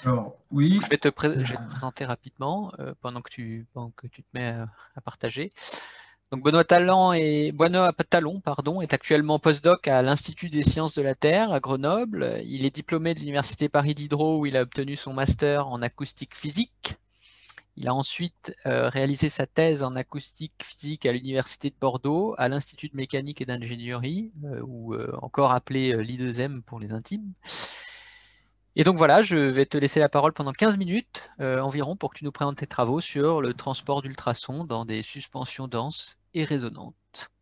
Alors, oui, Je vais te présenter rapidement pendant que tu te mets à partager. Donc Benoît Talon, pardon, est actuellement postdoc à l'Institut des sciences de la Terre à Grenoble. Il est diplômé de l'Université Paris Diderot où il a obtenu son master en acoustique physique. Il a ensuite réalisé sa thèse en acoustique physique à l'Université de Bordeaux, à l'Institut de mécanique et d'ingénierie, ou encore appelé l'I2M pour les intimes. Et donc voilà, je vais te laisser la parole pendant 15 minutes environ pour que tu nous présentes tes travaux sur le transport d'ultrasons dans des suspensions denses et résonantes.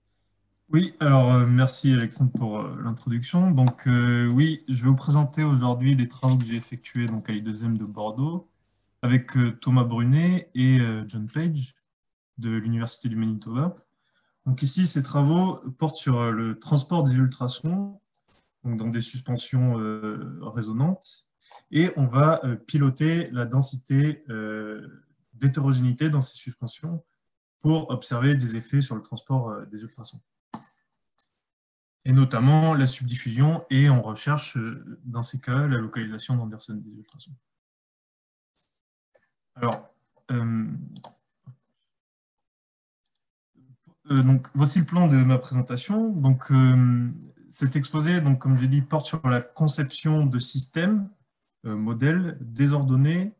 oui, alors merci Alexandre pour l'introduction. Donc oui, je vais vous présenter aujourd'hui les travaux que j'ai effectués donc, à l'I2M de Bordeaux avec Thomas Brunet et John Page de l'Université du Manitoba. Donc ici, ces travaux portent sur le transport des ultrasons donc dans des suspensions résonantes et on va piloter la densité d'hétérogénéité dans ces suspensions pour observer des effets sur le transport des ultrasons. Et notamment la subdiffusion, et on recherche dans ces cas la localisation d'Anderson des ultrasons. Alors, donc voici le plan de ma présentation. Donc, cet exposé, donc, comme j'ai dit, porte sur la conception de systèmes, modèles désordonnés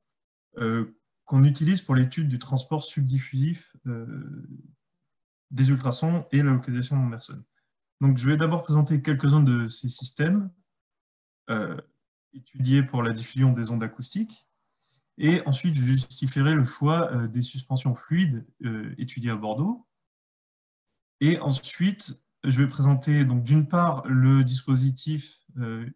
qu'on utilise pour l'étude du transport subdiffusif des ultrasons et la localisation d'Anderson. Donc, je vais d'abord présenter quelques-uns de ces systèmes étudiés pour la diffusion des ondes acoustiques. Et ensuite, je justifierai le choix des suspensions fluides étudiées à Bordeaux. Et ensuite, je vais présenter donc d'une part le dispositif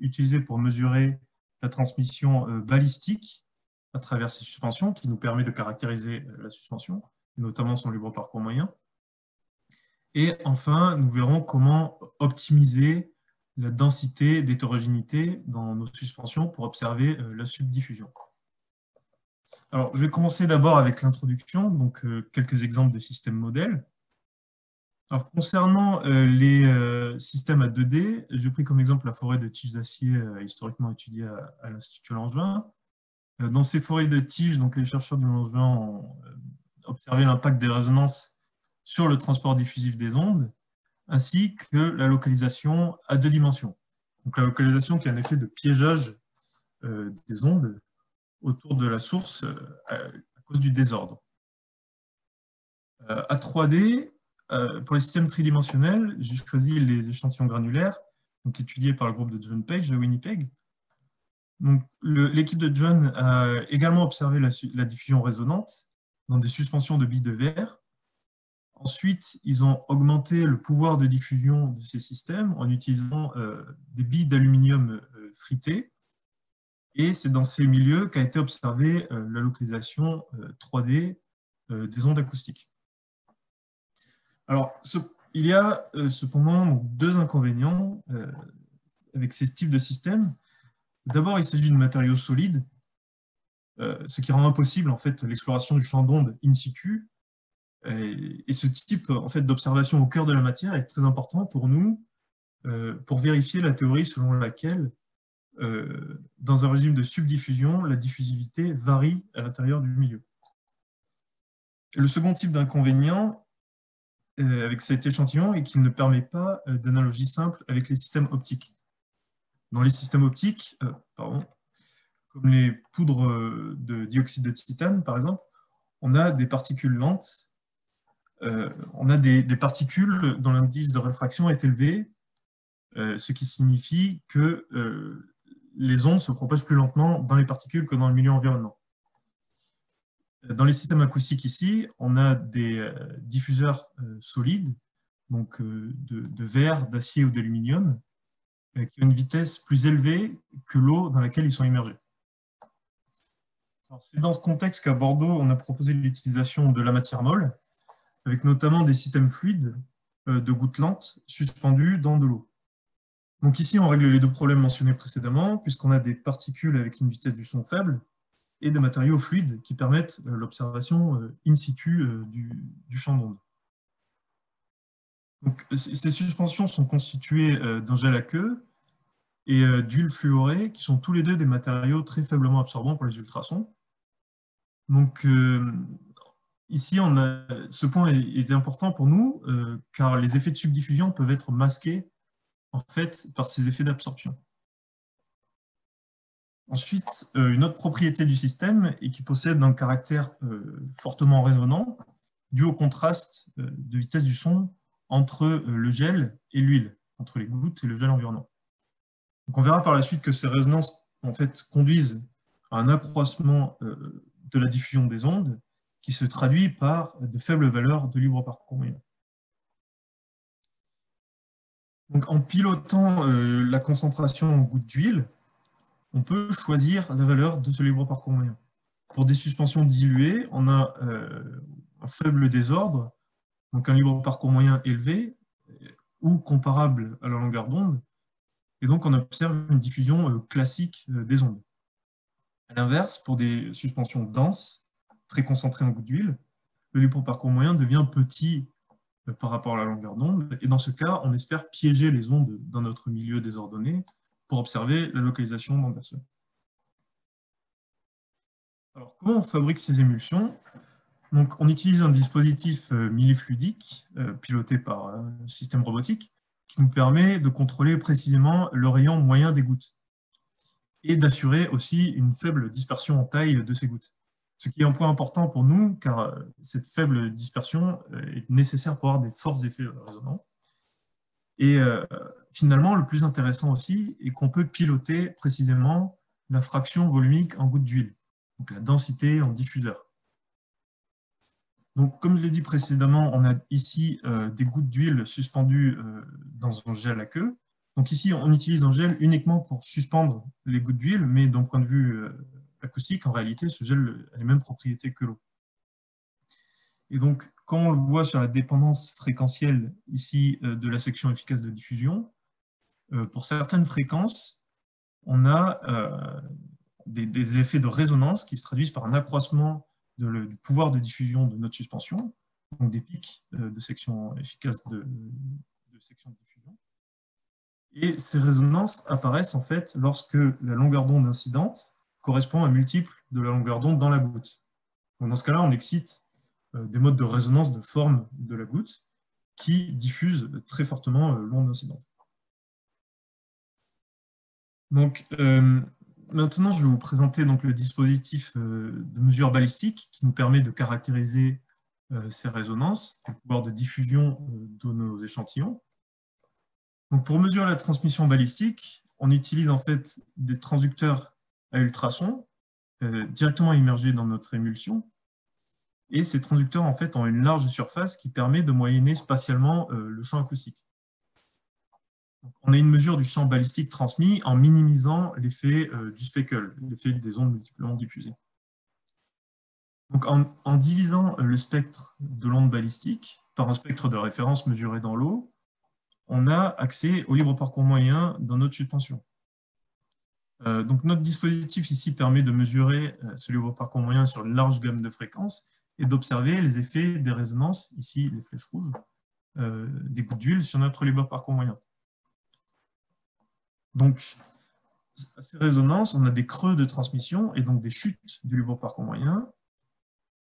utilisé pour mesurer la transmission balistique à travers ces suspensions, qui nous permet de caractériser la suspension, notamment son libre parcours moyen. Et enfin, nous verrons comment optimiser la densité d'hétérogénéité dans nos suspensions pour observer la subdiffusion. Alors, je vais commencer d'abord avec l'introduction, donc quelques exemples de systèmes modèles. Alors, concernant les systèmes à 2D, j'ai pris comme exemple la forêt de tiges d'acier historiquement étudiée à l'Institut Langevin. Dans ces forêts de tiges, donc, les chercheurs du Langevin ont observé l'impact des résonances sur le transport diffusif des ondes, ainsi que la localisation à 2 dimensions. Donc, la localisation qui a un effet de piégeage des ondes autour de la source à cause du désordre. À 3D, pour les systèmes tridimensionnels, j'ai choisi les échantillons granulaires, donc étudiés par le groupe de John Page à Winnipeg. L'équipe de John a également observé la diffusion résonante dans des suspensions de billes de verre. Ensuite, ils ont augmenté le pouvoir de diffusion de ces systèmes en utilisant des billes d'aluminium fritées. Et c'est dans ces milieux qu'a été observée la localisation 3D des ondes acoustiques. Alors, il y a cependant deux inconvénients avec ces types de systèmes. D'abord, il s'agit de matériaux solides, ce qui rend impossible en fait, l'exploration du champ d'onde in situ. Et ce type en fait, d'observation au cœur de la matière est très important pour nous, pour vérifier la théorie selon laquelle, dans un régime de subdiffusion, la diffusivité varie à l'intérieur du milieu. Et le second type d'inconvénient avec cet échantillon est qu'il ne permet pas d'analogie simple avec les systèmes optiques. Dans les systèmes optiques, comme les poudres de dioxyde de titane, par exemple, on a des particules lentes, on a des particules dont l'indice de réfraction est élevé, ce qui signifie que les ondes se propagent plus lentement dans les particules que dans le milieu environnant. Dans les systèmes acoustiques ici, on a des diffuseurs solides, donc de verre, d'acier ou d'aluminium, qui ont une vitesse plus élevée que l'eau dans laquelle ils sont immergés. C'est dans ce contexte qu'à Bordeaux, on a proposé l'utilisation de la matière molle, avec notamment des systèmes fluides de gouttes lentes suspendues dans de l'eau. Donc ici, on règle les deux problèmes mentionnés précédemment, puisqu'on a des particules avec une vitesse du son faible et des matériaux fluides qui permettent l'observation in situ du champ d'onde. Donc, ces suspensions sont constituées d'un gel aqueux et d'huile fluorée, qui sont tous les deux des matériaux très faiblement absorbants pour les ultrasons. Donc, ici, ce point est important pour nous, car les effets de subdiffusion peuvent être masqués en fait, par ces effets d'absorption. Ensuite, une autre propriété du système est qu'il possède un caractère fortement résonant, dû au contraste de vitesse du son entre le gel et l'huile, entre les gouttes et le gel environnant. Donc, on verra par la suite que ces résonances en fait, conduisent à un accroissement de la diffusion des ondes qui se traduit par de faibles valeurs de libre parcours moyen. Donc, en pilotant la concentration en gouttes d'huile, on peut choisir la valeur de ce libre parcours moyen. Pour des suspensions diluées, on a un faible désordre, donc un libre parcours moyen élevé ou comparable à la longueur d'onde, et donc on observe une diffusion classique des ondes. À l'inverse, pour des suspensions denses, très concentrées en gouttes d'huile, le libre parcours moyen devient petit par rapport à la longueur d'onde, et dans ce cas, on espère piéger les ondes dans notre milieu désordonné pour observer la localisation d'Anderson. Alors, comment on fabrique ces émulsions? Donc, on utilise un dispositif millifluidique piloté par un système robotique qui nous permet de contrôler précisément le rayon moyen des gouttes et d'assurer aussi une faible dispersion en taille de ces gouttes. Ce qui est un point important pour nous, car cette faible dispersion est nécessaire pour avoir des forts effets résonants. Et finalement, le plus intéressant aussi est qu'on peut piloter précisément la fraction volumique en gouttes d'huile, donc la densité en diffuseur. Donc, comme je l'ai dit précédemment, on a ici des gouttes d'huile suspendues dans un gel à queue. Donc ici, on utilise un gel uniquement pour suspendre les gouttes d'huile, mais d'un point de vue acoustique, en réalité, ce gel a les mêmes propriétés que l'eau. Et donc, comme on le voit sur la dépendance fréquentielle ici de la section efficace de diffusion, pour certaines fréquences, on a des effets de résonance qui se traduisent par un accroissement du pouvoir de diffusion de notre suspension, donc des pics de section efficace de section de diffusion. Et ces résonances apparaissent en fait lorsque la longueur d'onde incidente correspond à un multiple de la longueur d'onde dans la goutte. Donc dans ce cas-là, on excite des modes de résonance de forme de la goutte qui diffusent très fortement l'onde incidente. Donc, maintenant, je vais vous présenter donc, le dispositif de mesure balistique qui nous permet de caractériser ces résonances, le pouvoir de diffusion de nos échantillons. Donc, pour mesurer la transmission balistique, on utilise en fait des transducteurs à ultrasons directement immergés dans notre émulsion. Et ces transducteurs en fait, ont une large surface qui permet de moyenner spatialement le champ acoustique. Donc, on a une mesure du champ balistique transmis en minimisant l'effet du speckle, l'effet des ondes multiplement diffusées. Donc, en divisant le spectre de l'onde balistique par un spectre de référence mesuré dans l'eau, on a accès au libre parcours moyen dans notre suspension. Donc, notre dispositif ici permet de mesurer ce libre parcours moyen sur une large gamme de fréquences et d'observer les effets des résonances, ici les flèches rouges, des gouttes d'huile sur notre libre parcours moyen. Donc, à ces résonances, on a des creux de transmission et donc des chutes du libre parcours moyen.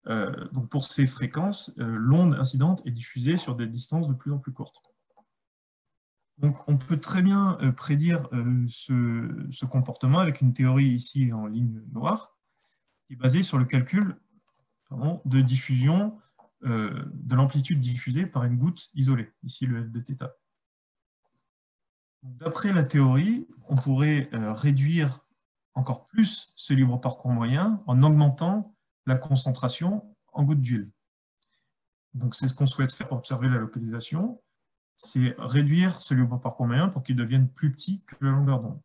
Donc pour ces fréquences, l'onde incidente est diffusée sur des distances de plus en plus courtes. Donc on peut très bien prédire ce comportement avec une théorie ici en ligne noire, qui est basée sur le calcul de diffusion de l'amplitude diffusée par une goutte isolée, ici le f de θ. D'après la théorie, on pourrait réduire encore plus ce libre parcours moyen en augmentant la concentration en gouttes d'huile. Donc c'est ce qu'on souhaite faire pour observer la localisation, c'est réduire ce libre parcours moyen pour qu'il devienne plus petit que la longueur d'onde.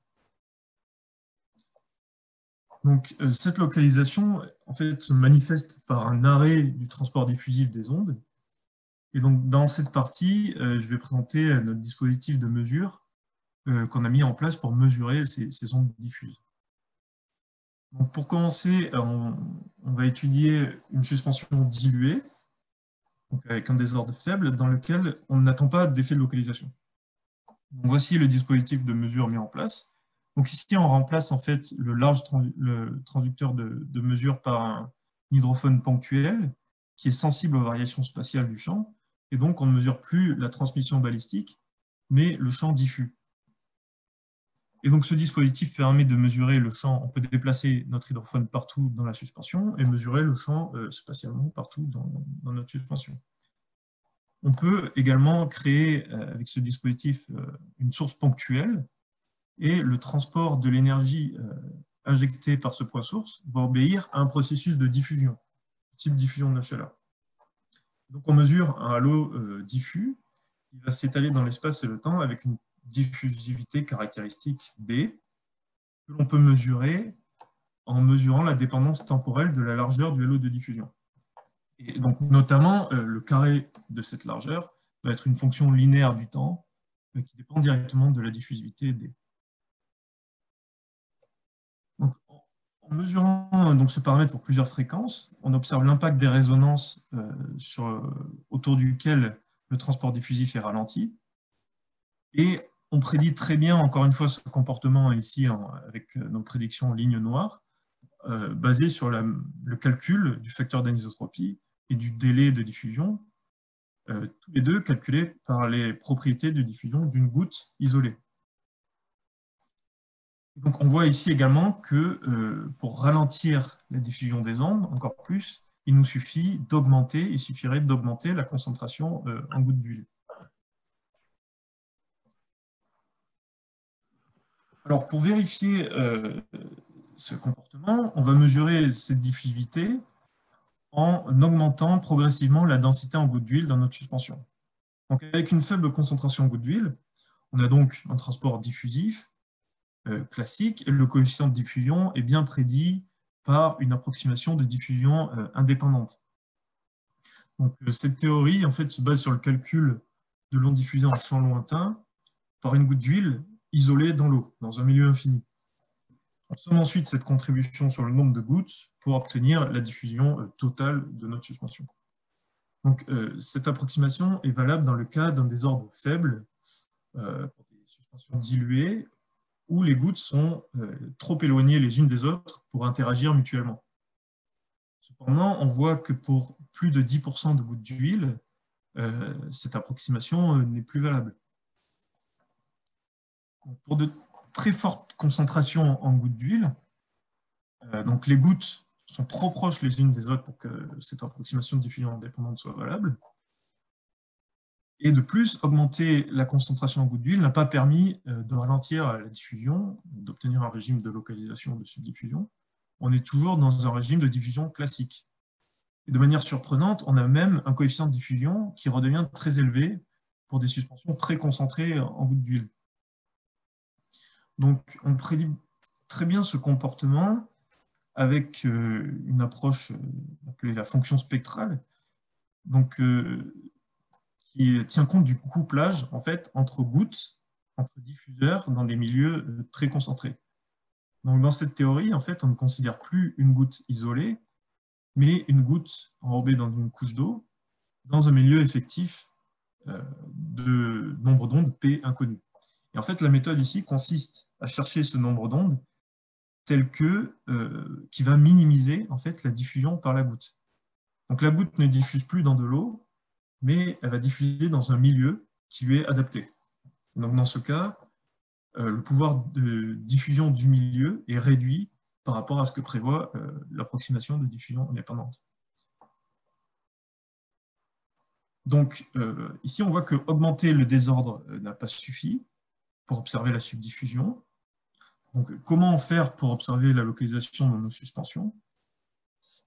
Donc cette localisation en fait, se manifeste par un arrêt du transport diffusif des ondes. Et donc dans cette partie, je vais présenter notre dispositif de mesure qu'on a mis en place pour mesurer ces ondes diffuses. Donc pour commencer, on va étudier une suspension diluée, donc avec un désordre faible, dans lequel on n'attend pas d'effet de localisation. Donc voici le dispositif de mesure mis en place. Donc ici, on remplace en fait le transducteur de mesure par un hydrophone ponctuel qui est sensible aux variations spatiales du champ. Et donc, on ne mesure plus la transmission balistique, mais le champ diffus. Et donc, ce dispositif permet de mesurer le champ. On peut déplacer notre hydrophone partout dans la suspension et mesurer le champ spatialement partout dans notre suspension. On peut également créer, avec ce dispositif, une source ponctuelle, et le transport de l'énergie injectée par ce point source va obéir à un processus de diffusion, type diffusion de la chaleur. Donc on mesure un halo diffus qui va s'étaler dans l'espace et le temps avec une diffusivité caractéristique B, que l'on peut mesurer en mesurant la dépendance temporelle de la largeur du halo de diffusion. Et donc notamment, le carré de cette largeur va être une fonction linéaire du temps qui dépend directement de la diffusivité D. Donc, en mesurant donc, ce paramètre pour plusieurs fréquences, on observe l'impact des résonances autour duquel le transport diffusif est ralenti. Et on prédit très bien, encore une fois, ce comportement ici avec nos prédictions en ligne noire, basées sur le calcul du facteur d'anisotropie et du délai de diffusion, tous les deux calculés par les propriétés de diffusion d'une goutte isolée. Donc on voit ici également que pour ralentir la diffusion des ondes, encore plus, il suffirait d'augmenter la concentration en gouttes d'huile. Alors pour vérifier ce comportement, on va mesurer cette diffusivité en augmentant progressivement la densité en gouttes d'huile dans notre suspension. Donc avec une faible concentration en gouttes d'huile, on a donc un transport diffusif classique, et le coefficient de diffusion est bien prédit par une approximation de diffusion indépendante. Donc, cette théorie en fait, se base sur le calcul de l'onde diffusée en champ lointain par une goutte d'huile isolée dans l'eau, dans un milieu infini. On somme ensuite cette contribution sur le nombre de gouttes pour obtenir la diffusion totale de notre suspension. Donc, cette approximation est valable dans le cas d'un désordre faible, pour des suspensions diluées, où les gouttes sont trop éloignées les unes des autres pour interagir mutuellement. Cependant, on voit que pour plus de 10% de gouttes d'huile, cette approximation n'est plus valable. Donc, pour de très fortes concentrations en gouttes d'huile, donc les gouttes sont trop proches les unes des autres pour que cette approximation de diffusion indépendante soit valable. Et de plus, augmenter la concentration en gouttes d'huile n'a pas permis de ralentir la diffusion, d'obtenir un régime de localisation de subdiffusion. On est toujours dans un régime de diffusion classique. Et de manière surprenante, on a même un coefficient de diffusion qui redevient très élevé pour des suspensions très concentrées en gouttes d'huile. Donc, on prédit très bien ce comportement avec une approche appelée la fonction spectrale, donc, qui tient compte du couplage en fait, entre gouttes, entre diffuseurs dans des milieux très concentrés. Donc, dans cette théorie, en fait, on ne considère plus une goutte isolée, mais une goutte enrobée dans une couche d'eau, dans un milieu effectif de nombre d'ondes P inconnu. Et en fait, la méthode ici consiste à chercher ce nombre d'ondes qui va minimiser en fait, la diffusion par la goutte. Donc la goutte ne diffuse plus dans de l'eau, mais elle va diffuser dans un milieu qui lui est adapté. Donc dans ce cas, le pouvoir de diffusion du milieu est réduit par rapport à ce que prévoit l'approximation de diffusion indépendante. Donc ici, on voit que augmenter le désordre n'a pas suffi pour observer la subdiffusion. Donc, comment faire pour observer la localisation dans nos suspensions?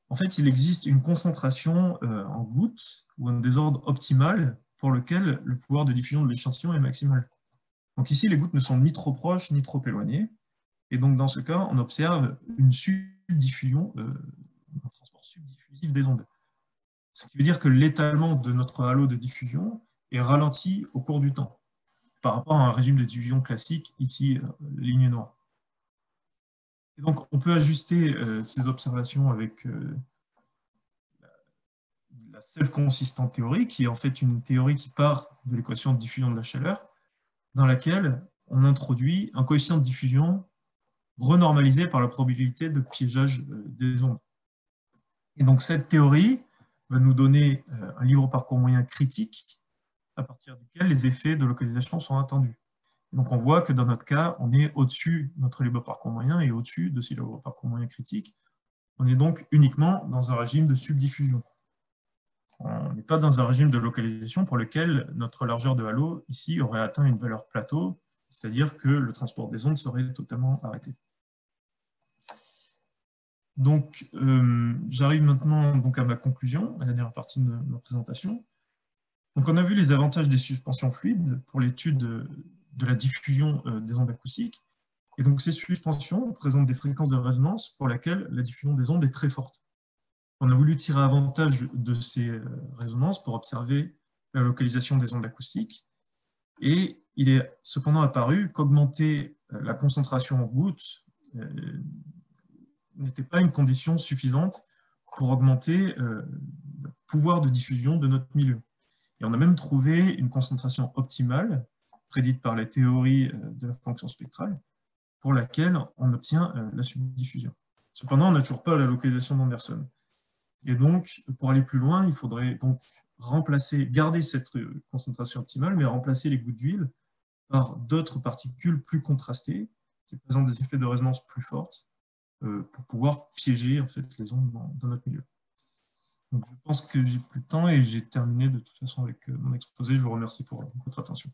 En fait, il existe une concentration en gouttes ou un désordre optimal pour lequel le pouvoir de diffusion de l'échantillon est maximal. Donc ici, les gouttes ne sont ni trop proches ni trop éloignées. Et donc, dans ce cas, on observe une subdiffusion, un transport subdiffusif des ondes. Ce qui veut dire que l'étalement de notre halo de diffusion est ralenti au cours du temps, par rapport à un régime de diffusion classique, ici, ligne noire. Et donc, on peut ajuster ces observations avec la self-consistent théorie, qui est en fait une théorie qui part de l'équation de diffusion de la chaleur, dans laquelle on introduit un coefficient de diffusion renormalisée par la probabilité de piégeage des ondes. Et donc cette théorie va nous donner un libre parcours moyen critique à partir duquel les effets de localisation sont attendus. Donc on voit que dans notre cas, on est au-dessus de notre libre parcours moyen et au-dessus de ce libre parcours moyen critique. On est donc uniquement dans un régime de subdiffusion. On n'est pas dans un régime de localisation pour lequel notre largeur de halo ici aurait atteint une valeur plateau, c'est-à-dire que le transport des ondes serait totalement arrêté. Donc, j'arrive maintenant donc à ma conclusion, à la dernière partie de ma présentation. Donc, on a vu les avantages des suspensions fluides pour l'étude de la diffusion des ondes acoustiques. Et donc, ces suspensions présentent des fréquences de résonance pour lesquelles la diffusion des ondes est très forte. On a voulu tirer avantage de ces résonances pour observer la localisation des ondes acoustiques. Et il est cependant apparu qu'augmenter la concentration en gouttes n'était pas une condition suffisante pour augmenter le pouvoir de diffusion de notre milieu. Et on a même trouvé une concentration optimale, prédite par la théorie de la fonction spectrale, pour laquelle on obtient la subdiffusion. Cependant, on n'a toujours pas la localisation d'Anderson. Et donc, pour aller plus loin, il faudrait donc garder cette concentration optimale, mais remplacer les gouttes d'huile par d'autres particules plus contrastées, qui présentent des effets de résonance plus fortes, pour pouvoir piéger en fait, les ondes dans notre milieu. Donc, je pense que j'ai plus de temps et j'ai terminé de toute façon avec mon exposé. Je vous remercie pour votre attention.